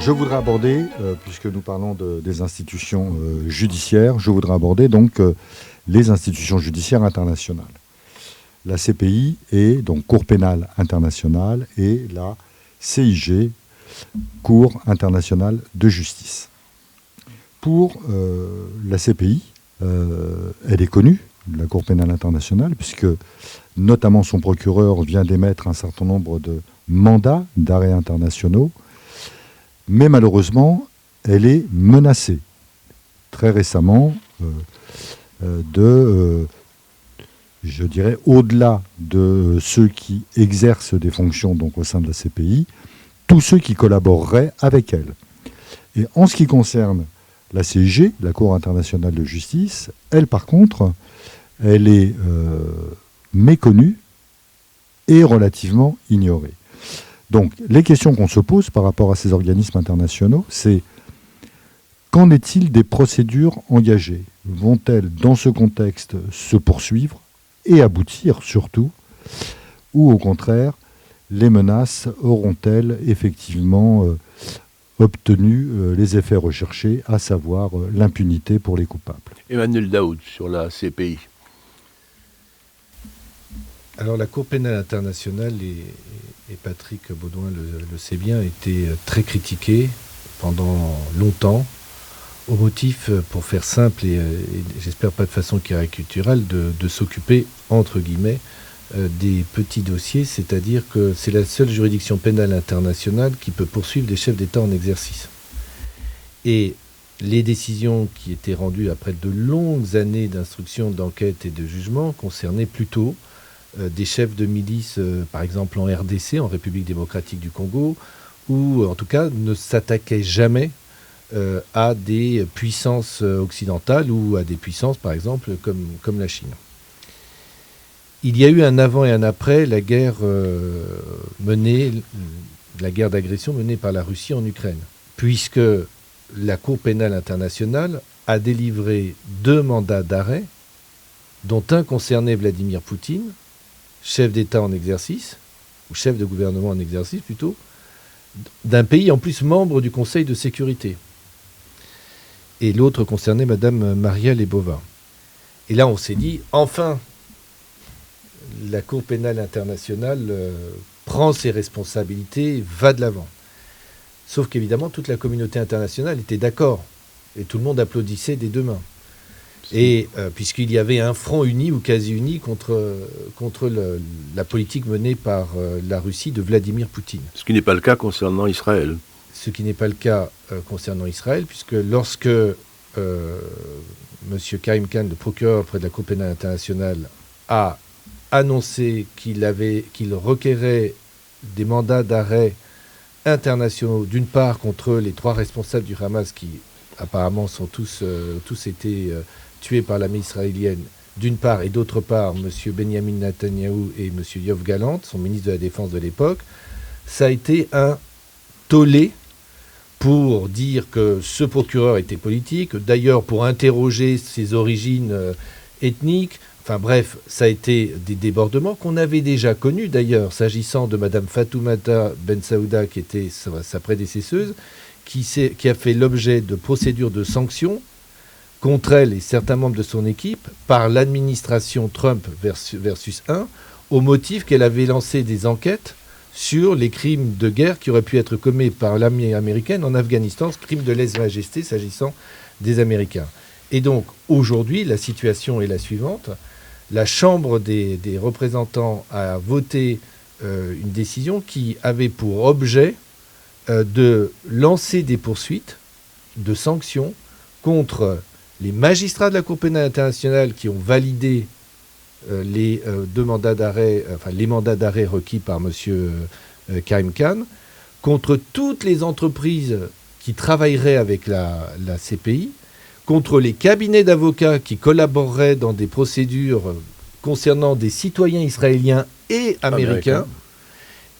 je voudrais aborder, puisque nous parlons des institutions judiciaires, je voudrais aborder donc les institutions judiciaires internationales. La CPI est donc Cour pénale internationale et la CIG, Cour internationale de justice. Pour la CPI, elle est connue, la Cour pénale internationale, puisque notamment son procureur vient d'émettre un certain nombre de mandats d'arrêt internationaux, mais malheureusement, elle est menacée. Très récemment, je dirais, au-delà de ceux qui exercent des fonctions donc, au sein de la CPI, tous ceux qui collaboreraient avec elle. Et en ce qui concerne la CIG, la Cour internationale de justice, elle, par contre, elle est méconnue et relativement ignorée. Donc, les questions qu'on se pose par rapport à ces organismes internationaux, c'est qu'en est-il des procédures engagées ? Vont-elles, dans ce contexte, se poursuivre et aboutir, surtout ? Ou, au contraire, les menaces auront-elles effectivement obtenu les effets recherchés, à savoir l'impunité pour les coupables ? Emmanuel Daoud, sur la CPI. Alors, la Cour pénale internationale, et Patrick Baudouin le sait bien, a été très critiquée pendant longtemps, au motif, pour faire simple et j'espère pas de façon caricaturale, de s'occuper, entre guillemets, des petits dossiers, c'est-à-dire que c'est la seule juridiction pénale internationale qui peut poursuivre des chefs d'État en exercice. Et les décisions qui étaient rendues après de longues années d'instruction, d'enquête et de jugement concernaient plutôt des chefs de milice, par exemple en RDC, en République démocratique du Congo, ou en tout cas ne s'attaquaient jamais à des puissances occidentales ou à des puissances, par exemple, comme la Chine. Il y a eu un avant et un après la guerre d'agression menée par la Russie en Ukraine, puisque la Cour pénale internationale a délivré 2 mandats d'arrêt, dont un concernait Vladimir Poutine, chef d'État en exercice, ou chef de gouvernement en exercice plutôt, d'un pays en plus membre du Conseil de sécurité. Et l'autre concernait Madame Maria Lebova. Et là, on s'est dit, enfin, la Cour pénale internationale prend ses responsabilités, va de l'avant. Sauf qu'évidemment, toute la communauté internationale était d'accord. Et tout le monde applaudissait des 2 mains. Et puisqu'il y avait un front uni ou quasi uni contre la politique menée par la Russie de Vladimir Poutine. Ce qui n'est pas le cas concernant Israël. Ce qui n'est pas le cas concernant Israël, puisque lorsque M. Karim Khan, le procureur auprès de la Cour pénale internationale, a annoncé qu'il requérait des mandats d'arrêt internationaux, d'une part contre les 3 responsables du Hamas qui apparemment sont tous été tués par l'armée israélienne, d'une part, et d'autre part, M. Benjamin Netanyahou et M. Yoav Gallant, son ministre de la Défense de l'époque, ça a été un tollé pour dire que ce procureur était politique, d'ailleurs pour interroger ses origines ethniques. Enfin bref, ça a été des débordements qu'on avait déjà connus d'ailleurs, s'agissant de Mme Fatoumata Bensouda, qui était sa prédécesseuse, qui a fait l'objet de procédures de sanctions contre elle et certains membres de son équipe par l'administration Trump versus 1, au motif qu'elle avait lancé des enquêtes sur les crimes de guerre qui auraient pu être commis par l'armée américaine en Afghanistan, crime de lèse-majesté s'agissant des Américains. Et donc, aujourd'hui, la situation est la suivante. La Chambre des représentants a voté une décision qui avait pour objet de lancer des poursuites de sanctions contre les magistrats de la Cour pénale internationale qui ont validé les 2 mandats d'arrêt, les mandats d'arrêt requis par M. Karim Khan, contre toutes les entreprises qui travailleraient avec la CPI, contre les cabinets d'avocats qui collaboreraient dans des procédures concernant des citoyens israéliens et américains.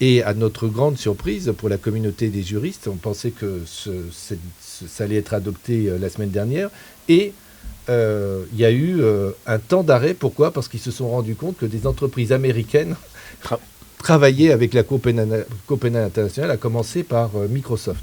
Et à notre grande surprise, pour la communauté des juristes, on pensait que ça allait être adopté la semaine dernière. Et il y a eu un temps d'arrêt. Pourquoi ? Parce qu'ils se sont rendus compte que des entreprises américaines travaillaient avec la Cour pénale internationale, à commencer par Microsoft.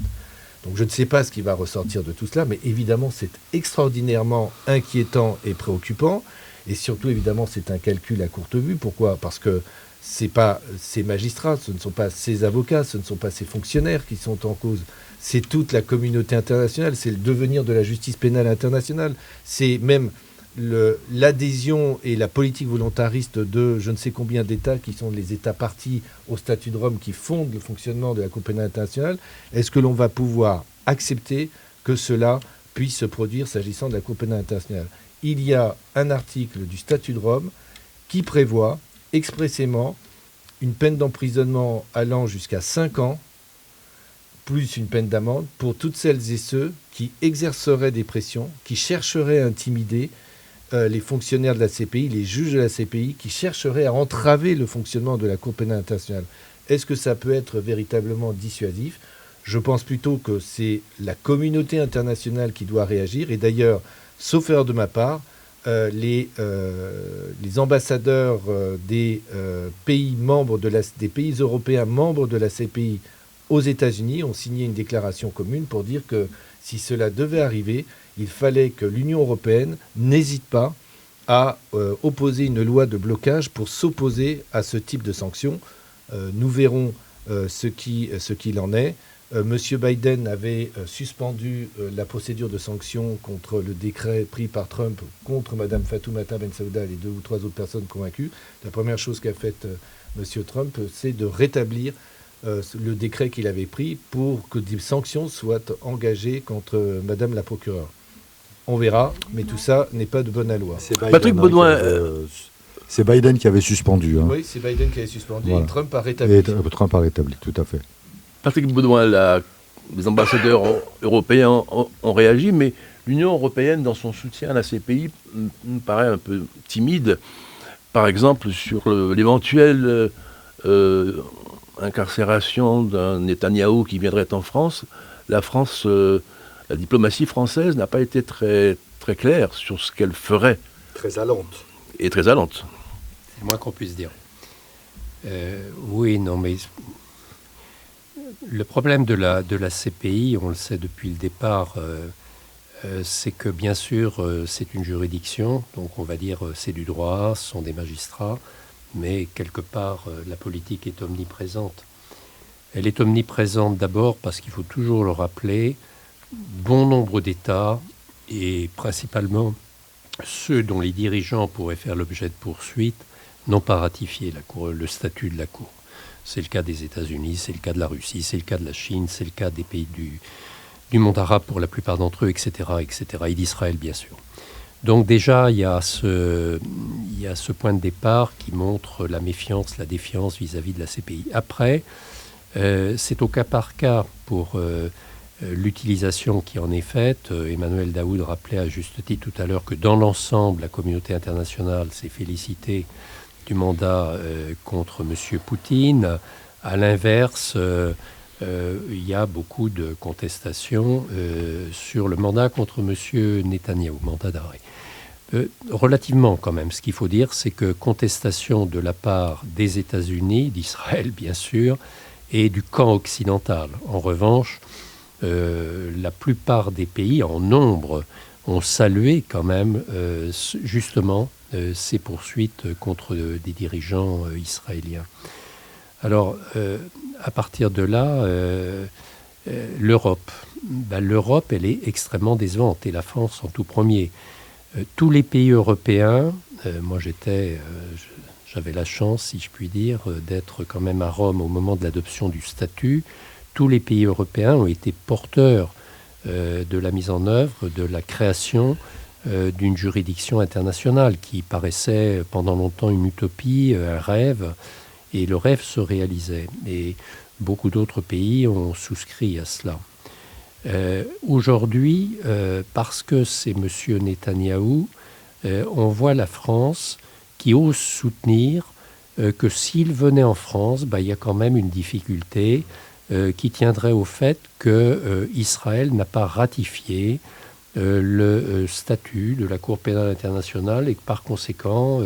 Donc je ne sais pas ce qui va ressortir de tout cela, mais évidemment c'est extraordinairement inquiétant et préoccupant. Et surtout, évidemment, c'est un calcul à courte vue. Pourquoi ? Parce que ce n'est pas ces magistrats, ce ne sont pas ces avocats, ce ne sont pas ces fonctionnaires qui sont en cause. C'est toute la communauté internationale, c'est le devenir de la justice pénale internationale. C'est même l'adhésion et la politique volontariste de je ne sais combien d'États qui sont les États partis au statut de Rome qui fondent le fonctionnement de la Cour pénale internationale. Est-ce que l'on va pouvoir accepter que cela puisse se produire s'agissant de la Cour pénale internationale ? Il y a un article du statut de Rome qui prévoit expressément une peine d'emprisonnement allant jusqu'à 5 ans, plus une peine d'amende, pour toutes celles et ceux qui exerceraient des pressions, qui chercheraient à intimider les fonctionnaires de la CPI, les juges de la CPI, qui chercheraient à entraver le fonctionnement de la Cour pénale internationale. Est-ce que ça peut être véritablement dissuasif ? Je pense plutôt que c'est la communauté internationale qui doit réagir. Et d'ailleurs, sauf erreur de ma part, les ambassadeurs des pays membres des pays européens membres de la CPI aux États-Unis ont signé une déclaration commune pour dire que si cela devait arriver, il fallait que l'Union européenne n'hésite pas à opposer une loi de blocage pour s'opposer à ce type de sanctions. Nous verrons ce qu'il en est. Monsieur Biden avait suspendu la procédure de sanctions contre le décret pris par Trump contre Mme Fatoumata Bensouda et les 2 ou 3 autres personnes convaincues. La première chose qu'a faite Monsieur Trump, c'est de rétablir le décret qu'il avait pris pour que des sanctions soient engagées contre Madame la procureure. On verra, mais tout ça n'est pas de bonne loi. Patrick Baudouin... C'est Biden qui avait suspendu. Hein. Oui, c'est Biden qui avait suspendu voilà. Et Trump a rétabli. Et Trump a rétabli, tout à fait. Patrick Baudouin, les ambassadeurs européens ont réagi, mais l'Union européenne, dans son soutien à la CPI, me paraît un peu timide. Par exemple, sur l'éventuelle incarcération d'un Netanyahou qui viendrait en France, la diplomatie française n'a pas été très, très claire sur ce qu'elle ferait. Très allante. Et très allante. C'est le moins qu'on puisse dire. Oui, non, mais le problème de la CPI, on le sait depuis le départ, c'est que bien sûr, c'est une juridiction, donc on va dire c'est du droit, ce sont des magistrats, mais quelque part, la politique est omniprésente. Elle est omniprésente d'abord parce qu'il faut toujours le rappeler, bon nombre d'États, et principalement ceux dont les dirigeants pourraient faire l'objet de poursuites, n'ont pas ratifié le statut de la Cour. C'est le cas des États-Unis, c'est le cas de la Russie, c'est le cas de la Chine, c'est le cas des pays du monde arabe pour la plupart d'entre eux, etc., etc., et d'Israël, bien sûr. Donc déjà, il y a ce point de départ qui montre la méfiance, la défiance vis-à-vis de la CPI. Après, c'est au cas par cas pour l'utilisation qui en est faite. Emmanuel Daoud rappelait à juste titre tout à l'heure que dans l'ensemble, la communauté internationale s'est félicitée du mandat contre M. Poutine. À l'inverse, il y a beaucoup de contestations sur le mandat contre M. Netanyahou, mandat d'arrêt. Relativement quand même, ce qu'il faut dire, c'est que contestation de la part des États-Unis, d'Israël bien sûr, et du camp occidental. En revanche, la plupart des pays, en nombre, ont salué quand même justement ces poursuites contre des dirigeants israéliens. Alors, à partir de là, l'Europe, l'Europe, elle est extrêmement décevante, et la France en tout premier. Tous les pays européens, moi j'avais la chance, si je puis dire, d'être quand même à Rome au moment de l'adoption du statut. Tous les pays européens ont été porteurs de la mise en œuvre, de la création d'une juridiction internationale qui paraissait pendant longtemps une utopie, un rêve, et le rêve se réalisait. Et beaucoup d'autres pays ont souscrit à cela. Aujourd'hui, parce que c'est M. Netanyahou, on voit la France qui ose soutenir que s'il venait en France, il y a quand même une difficulté qui tiendrait au fait qu'Israël n'a pas ratifié le statut de la Cour pénale internationale et que par conséquent,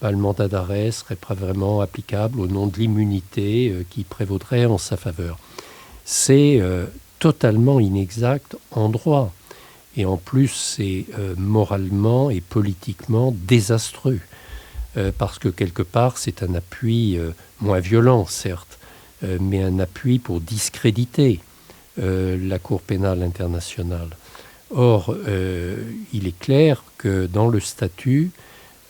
le mandat d'arrêt serait pas vraiment applicable au nom de l'immunité qui prévaudrait en sa faveur. C'est totalement inexact en droit. Et en plus, c'est moralement et politiquement désastreux. Parce que quelque part, c'est un appui moins violent, certes, mais un appui pour discréditer la Cour pénale internationale. Or, il est clair que dans le statut,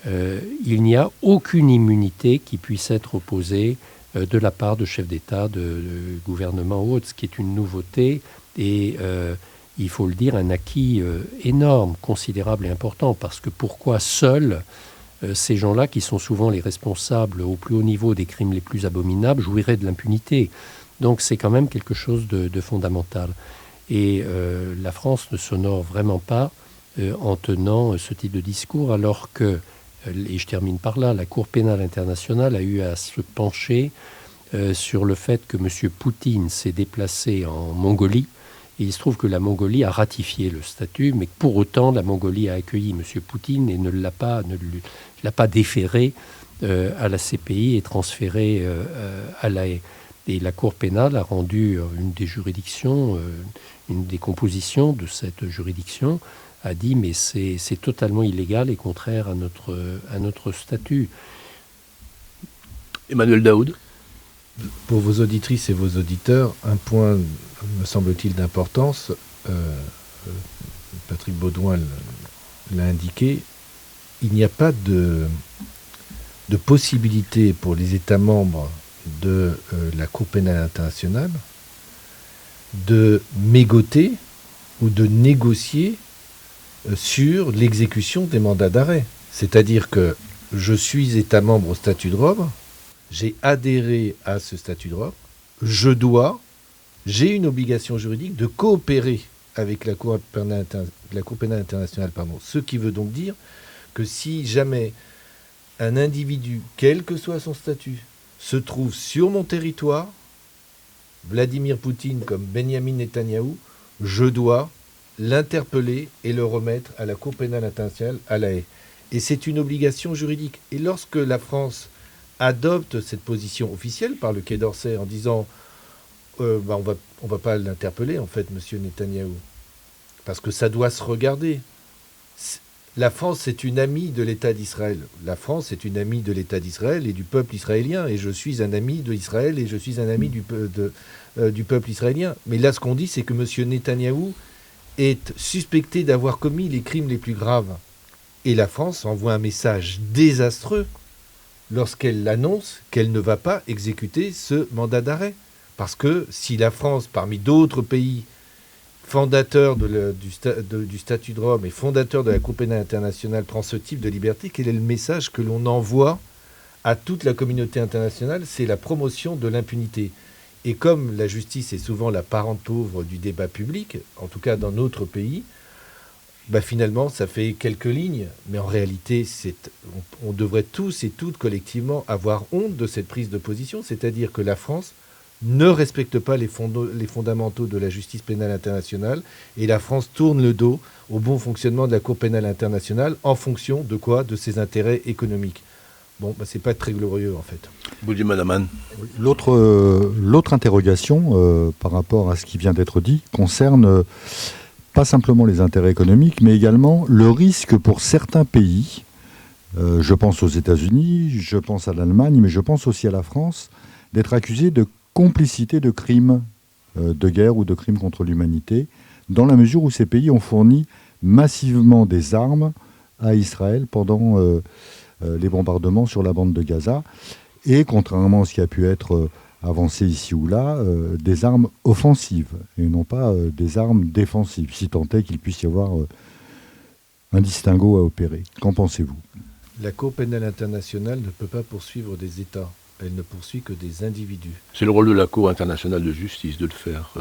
il n'y a aucune immunité qui puisse être opposée de la part de chefs d'État, de gouvernement ou autre, ce qui est une nouveauté et, il faut le dire, un acquis énorme, considérable et important. Parce que pourquoi seuls ces gens-là, qui sont souvent les responsables au plus haut niveau des crimes les plus abominables, jouiraient de l'impunité? Donc c'est quand même quelque chose de fondamental. Et la France ne s'honore vraiment pas en tenant ce type de discours, alors que, et je termine par là, la Cour pénale internationale a eu à se pencher sur le fait que M. Poutine s'est déplacé en Mongolie. Et il se trouve que la Mongolie a ratifié le statut, mais pour autant, la Mongolie a accueilli M. Poutine et ne l'a pas déféré à la CPI et transféré à la Haye. Et la Cour pénale a rendu une des juridictions, une des compositions de cette juridiction, a dit mais c'est totalement illégal et contraire à notre statut. Emmanuel Daoud. Pour vos auditrices et vos auditeurs, un point, me semble-t-il, d'importance, Patrick Baudouin l'a indiqué, il n'y a pas de possibilité pour les États membres de la Cour pénale internationale de mégoter ou de négocier sur l'exécution des mandats d'arrêt. C'est-à-dire que je suis État membre au statut de Rome, j'ai adhéré à ce statut de Rome, j'ai une obligation juridique de coopérer avec la Cour pénale internationale. Ce qui veut donc dire que si jamais un individu, quel que soit son statut, se trouve sur mon territoire, Vladimir Poutine comme Benyamin Netanyahou, je dois l'interpeller et le remettre à la Cour pénale internationale à La Haye. Et c'est une obligation juridique. Et lorsque la France adopte cette position officielle par le Quai d'Orsay en disant on va pas l'interpeller en fait, monsieur Netanyahou, parce que ça doit se regarder. La France, c'est une amie de l'État d'Israël. La France est une amie de l'État d'Israël et du peuple israélien. Et je suis un ami d'Israël et je suis un ami du peuple israélien. Mais là, ce qu'on dit, c'est que M. Netanyahou est suspecté d'avoir commis les crimes les plus graves. Et la France envoie un message désastreux lorsqu'elle annonce qu'elle ne va pas exécuter ce mandat d'arrêt. Parce que si la France, parmi d'autres pays, fondateur du statut de Rome et fondateur de la Cour pénale internationale, prend ce type de liberté, quel est le message que l'on envoie à toute la communauté internationale? C'est la promotion de l'impunité. Et comme la justice est souvent la parente pauvre du débat public, en tout cas dans notre pays, finalement, ça fait quelques lignes. Mais en réalité, on devrait tous et toutes collectivement avoir honte de cette prise de position, c'est-à-dire que la France ne respecte pas les fondamentaux de la justice pénale internationale et la France tourne le dos au bon fonctionnement de la Cour pénale internationale en fonction de quoi? De ses intérêts économiques. C'est pas très glorieux en fait. Boudi Madaman. L'autre interrogation par rapport à ce qui vient d'être dit concerne pas simplement les intérêts économiques, mais également le risque pour certains pays. Je pense aux États-Unis, je pense à l'Allemagne, mais je pense aussi à la France, d'être accusés de complicité de crimes de guerre ou de crimes contre l'humanité, dans la mesure où ces pays ont fourni massivement des armes à Israël pendant les bombardements sur la bande de Gaza, et contrairement à ce qui a pu être avancé ici ou là, des armes offensives, et non pas des armes défensives, si tant est qu'il puisse y avoir un distinguo à opérer. Qu'en pensez-vous? La Cour pénale internationale ne peut pas poursuivre des États. Elle ne poursuit que des individus. C'est le rôle de la Cour internationale de justice de le faire.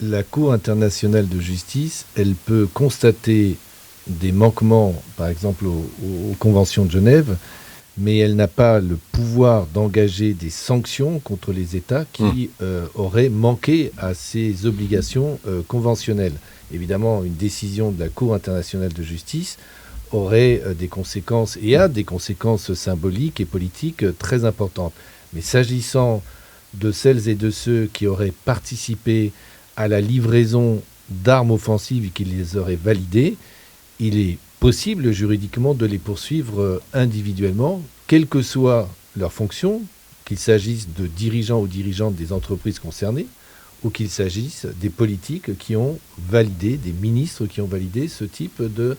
La Cour internationale de justice, elle peut constater des manquements, par exemple aux conventions de Genève, mais elle n'a pas le pouvoir d'engager des sanctions contre les États qui auraient manqué à ces obligations conventionnelles. Évidemment, une décision de la Cour internationale de justice aurait des conséquences et a des conséquences symboliques et politiques très importantes. Mais s'agissant de celles et de ceux qui auraient participé à la livraison d'armes offensives et qu'il les aurait validées, il est possible juridiquement de les poursuivre individuellement, quelle que soit leur fonction, qu'il s'agisse de dirigeants ou dirigeantes des entreprises concernées, ou qu'il s'agisse des politiques qui ont validé, des ministres qui ont validé ce type de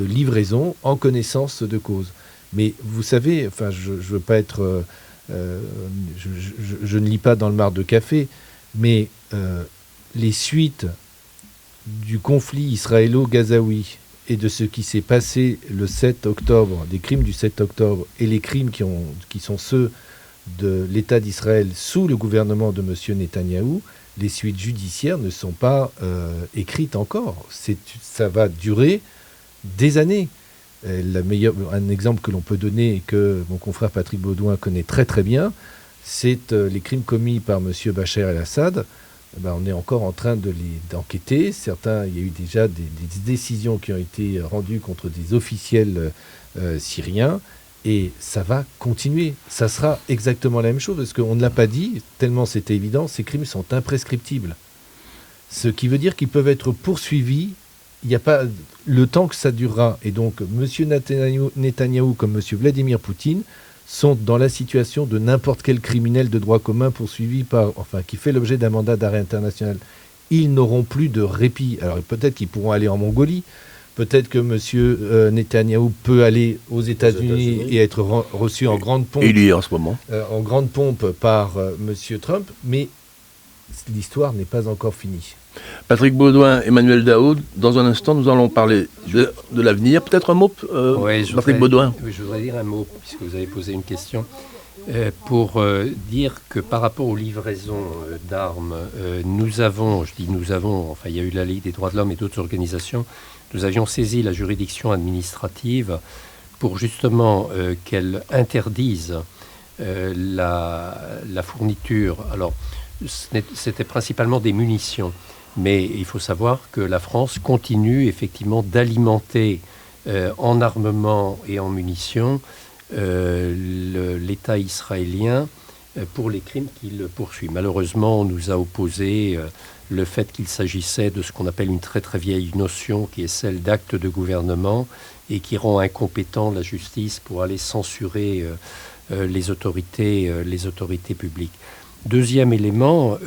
livraison en connaissance de cause. Mais vous savez, enfin, je veux pas être... je ne lis pas dans le marc de café, mais les suites du conflit israélo-gazaoui et de ce qui s'est passé le 7 octobre, des crimes du 7 octobre, et les crimes qui sont ceux de l'État d'Israël sous le gouvernement de M. Netanyahou, les suites judiciaires ne sont pas écrites encore. Ça va durer des années. Un exemple que l'on peut donner et que mon confrère Patrick Baudouin connaît très très bien, c'est les crimes commis par M. Bachar el-Assad. On est encore en train d'enquêter. Il y a eu déjà des décisions qui ont été rendues contre des officiels syriens. Et ça va continuer. Ça sera exactement la même chose, parce qu'on ne l'a pas dit, tellement c'était évident, ces crimes sont imprescriptibles. Ce qui veut dire qu'ils peuvent être poursuivis, il n'y a pas le temps que ça durera. Et donc, M. Netanyahou comme M. Vladimir Poutine sont dans la situation de n'importe quel criminel de droit commun poursuivi qui fait l'objet d'un mandat d'arrêt international. Ils n'auront plus de répit. Alors peut-être qu'ils pourront aller en Mongolie. Peut-être que M. Netanyahou peut aller aux États-Unis et être reçu en grande pompe. Il y est en ce moment. En grande pompe par M. Trump, mais l'histoire n'est pas encore finie. Patrick Baudouin, Emmanuel Daoud, dans un instant, nous allons parler de l'avenir. Peut-être un mot, Patrick Baudouin. Oui, je voudrais dire un mot, puisque vous avez posé une question, pour dire que par rapport aux livraisons d'armes, nous avons, il y a eu la Ligue des droits de l'homme et d'autres organisations, nous avions saisi la juridiction administrative pour justement qu'elle interdise la fourniture. Alors, c'était principalement des munitions, mais il faut savoir que la France continue effectivement d'alimenter en armement et en munitions l'État israélien pour les crimes qu'il poursuit. Malheureusement, on nous a opposé le fait qu'il s'agissait de ce qu'on appelle une très très vieille notion, qui est celle d'acte de gouvernement, et qui rend incompétent la justice pour aller censurer les autorités publiques. Deuxième élément,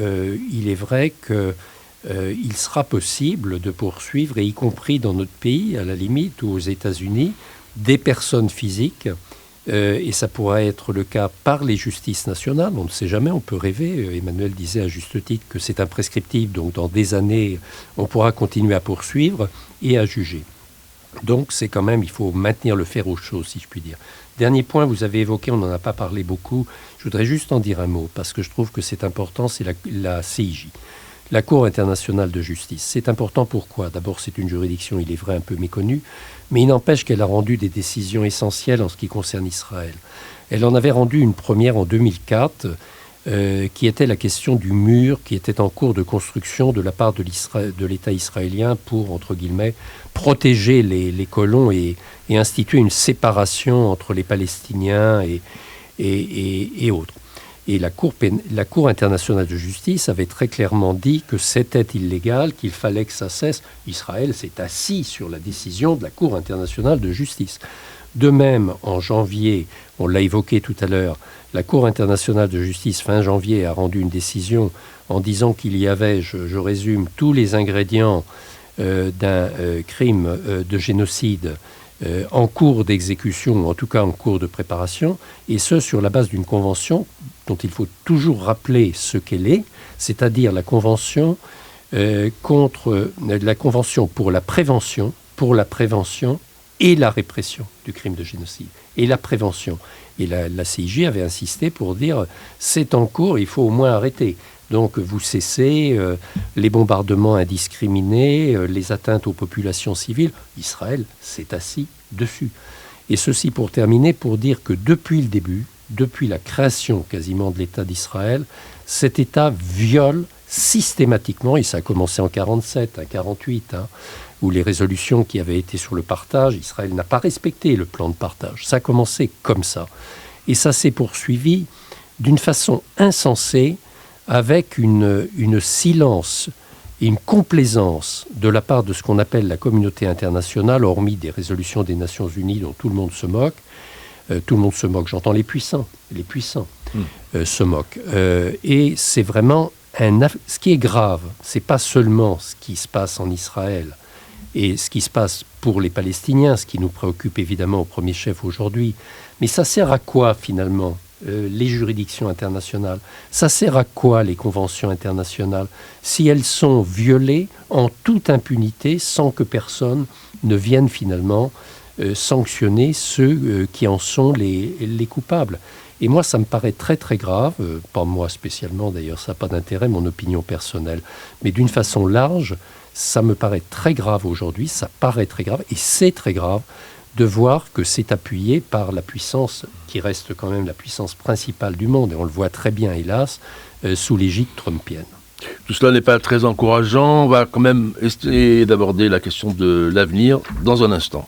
il est vrai qu'il sera possible de poursuivre, et y compris dans notre pays, à la limite, ou aux États-Unis, des personnes physiques, et ça pourrait être le cas par les justices nationales, on ne sait jamais, on peut rêver. Emmanuel disait à juste titre que c'est imprescriptible, donc dans des années, on pourra continuer à poursuivre et à juger. Donc c'est quand même, il faut maintenir le fer aux choses, si je puis dire. Dernier point, vous avez évoqué, on n'en a pas parlé beaucoup, je voudrais juste en dire un mot, parce que je trouve que c'est important, c'est la CIJ, la Cour internationale de justice. C'est important pourquoi ? D'abord, c'est une juridiction, il est vrai, un peu méconnue, mais il n'empêche qu'elle a rendu des décisions essentielles en ce qui concerne Israël. Elle en avait rendu une première en 2004, qui était la question du mur qui était en cours de construction de la part de l'État israélien pour, entre guillemets, protéger les colons et instituer une séparation entre les Palestiniens et autres. Et la Cour internationale de justice avait très clairement dit que c'était illégal, qu'il fallait que ça cesse. Israël s'est assis sur la décision de la Cour internationale de justice. De même, en janvier, on l'a évoqué tout à l'heure, la Cour internationale de justice, fin janvier, a rendu une décision en disant qu'il y avait, je résume, tous les ingrédients d'un crime de génocide en cours d'exécution, ou en tout cas en cours de préparation, et ce sur la base d'une convention dont il faut toujours rappeler ce qu'elle est, c'est-à-dire la convention la convention pour la prévention et la répression du crime de génocide, et la prévention. Et la CIJ avait insisté pour dire c'est en cours, il faut au moins arrêter. Donc vous cessez les bombardements indiscriminés, les atteintes aux populations civiles. Israël s'est assis dessus. Et ceci pour terminer, pour dire que depuis le début, depuis la création quasiment de l'État d'Israël, cet État viole systématiquement, et ça a commencé en 1947, en 1948, où les résolutions qui avaient été sur le partage, Israël n'a pas respecté le plan de partage. Ça a commencé comme ça. Et ça s'est poursuivi d'une façon insensée, avec une silence et une complaisance de la part de ce qu'on appelle la communauté internationale, hormis des résolutions des Nations Unies dont tout le monde se moque. Tout le monde se moque, j'entends les puissants se moquent. Et c'est vraiment ce qui est grave, c'est pas seulement ce qui se passe en Israël et ce qui se passe pour les Palestiniens, ce qui nous préoccupe évidemment au premier chef aujourd'hui, mais ça sert à quoi finalement les juridictions internationales? Ça sert à quoi les conventions internationales si elles sont violées en toute impunité sans que personne ne vienne finalement sanctionner ceux qui en sont les coupables? Et moi, ça me paraît très très grave, pas moi spécialement d'ailleurs, ça n'a pas d'intérêt, mon opinion personnelle, mais d'une façon large, ça me paraît très grave aujourd'hui, ça paraît très grave, et c'est très grave de voir que c'est appuyé par la puissance, qui reste quand même la puissance principale du monde, et on le voit très bien, hélas, sous l'égide trumpienne. Tout cela n'est pas très encourageant, on va quand même essayer d'aborder la question de l'avenir dans un instant.